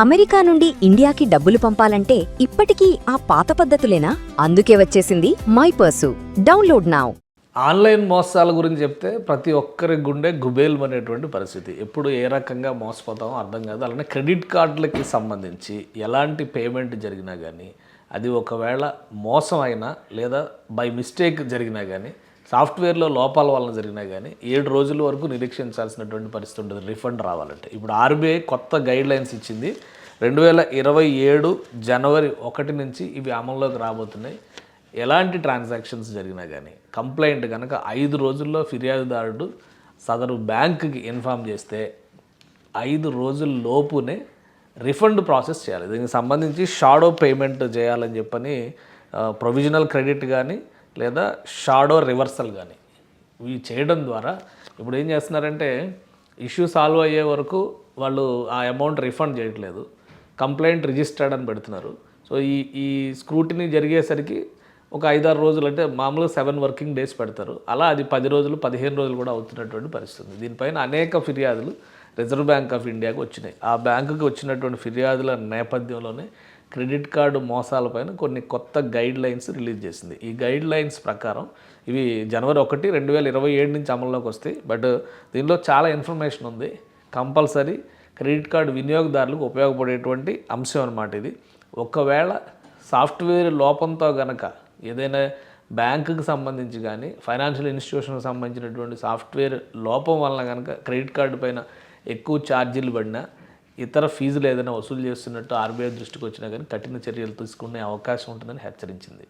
America నుండి ఇండియాకి డబ్బులు పంపాలంటే ఇప్పటికీ ఆ పాత పద్ధతులేనా? అందుకే వచ్చేసింది మైపర్సు. Download now. ఆన్లైన్ మోసాల గురించి చెప్తే ప్రతి ఒక్కరి గుండె గుబేల్మనేటువంటి పరిస్థితి. ఎప్పుడు ఏ రకంగా మోసపోతామో అర్థం కాదు. అలానే క్రెడిట్ కార్డులకి సంబంధించి ఎలాంటి పేమెంట్ జరిగినా కానీ, అది ఒకవేళ మోసం అయినా లేదా బై మిస్టేక్ జరిగినా కానీ, సాఫ్ట్వేర్లో లోపాల వలన జరిగినా కానీ 7 రోజుల వరకు నిరీక్షించాల్సినటువంటి పరిస్థితి ఉంటుంది రిఫండ్ రావాలంటే. ఇప్పుడు ఆర్బీఐ కొత్త గైడ్ లైన్స్ ఇచ్చింది. 2027 జనవరి 1 నుంచి ఇవి అమల్లోకి రాబోతున్నాయి. ఎలాంటి ట్రాన్సాక్షన్స్ జరిగినా కానీ కంప్లైంట్ కనుక 5 రోజుల్లో ఫిర్యాదుదారుడు సదరు బ్యాంకుకి ఇన్ఫామ్ చేస్తే 5 రోజుల లోపునే రిఫండ్ ప్రాసెస్ చేయాలి. దీనికి సంబంధించి షాడో పేమెంట్ చేయాలని చెప్పని ప్రొవిజనల్ క్రెడిట్ కానీ లేదా షాడో రివర్సల్ కానీ ఇవి చేయడం ద్వారా ఇప్పుడు ఏం చేస్తున్నారంటే ఇష్యూ సాల్వ్ అయ్యే వరకు వాళ్ళు ఆ అమౌంట్ రిఫండ్ చేయట్లేదు, కంప్లైంట్ రిజిస్టర్డ్ అని పెడుతున్నారు. సో ఈ స్క్రూటినీ జరిగేసరికి ఒక 5-6 రోజులు, అంటే మామూలుగా 7 వర్కింగ్ డేస్ పెడతారు, అలా అది 10 రోజులు 15 రోజులు కూడా అవుతున్నటువంటి పరిస్థితి. దీనిపైన అనేక ఫిర్యాదులు రిజర్వ్ బ్యాంక్ ఆఫ్ ఇండియాకి వచ్చినాయి. ఆ బ్యాంకుకి వచ్చినటువంటి ఫిర్యాదుల నేపథ్యంలోనే క్రెడిట్ కార్డు మోసాలపైన కొన్ని కొత్త గైడ్ లైన్స్ రిలీజ్ చేసింది. ఈ గైడ్ లైన్స్ ప్రకారం ఇవి జనవరి 1, 2027 నుంచి అమల్లోకి వస్తాయి. బట్ దీనిలో చాలా ఇన్ఫర్మేషన్ ఉంది. కంపల్సరీ క్రెడిట్ కార్డు వినియోగదారులకు ఉపయోగపడేటువంటి అంశం అన్నమాట ఇది. ఒకవేళ సాఫ్ట్వేర్ లోపంతో గనక ఏదైనా బ్యాంకుకి సంబంధించి కానీ ఫైనాన్షియల్ ఇన్స్టిట్యూషన్కి సంబంధించినటువంటి సాఫ్ట్వేర్ లోపం వలన కనుక క్రెడిట్ కార్డు పైన ఎక్కువ ఛార్జీలు పడినా, ఇతర ఫీజులు ఏదైనా వసూలు చేస్తున్నట్టు ఆర్బీఐ దృష్టికి వచ్చినా కానీ కఠిన చర్యలు తీసుకునే అవకాశం ఉంటుందని హెచ్చరించింది.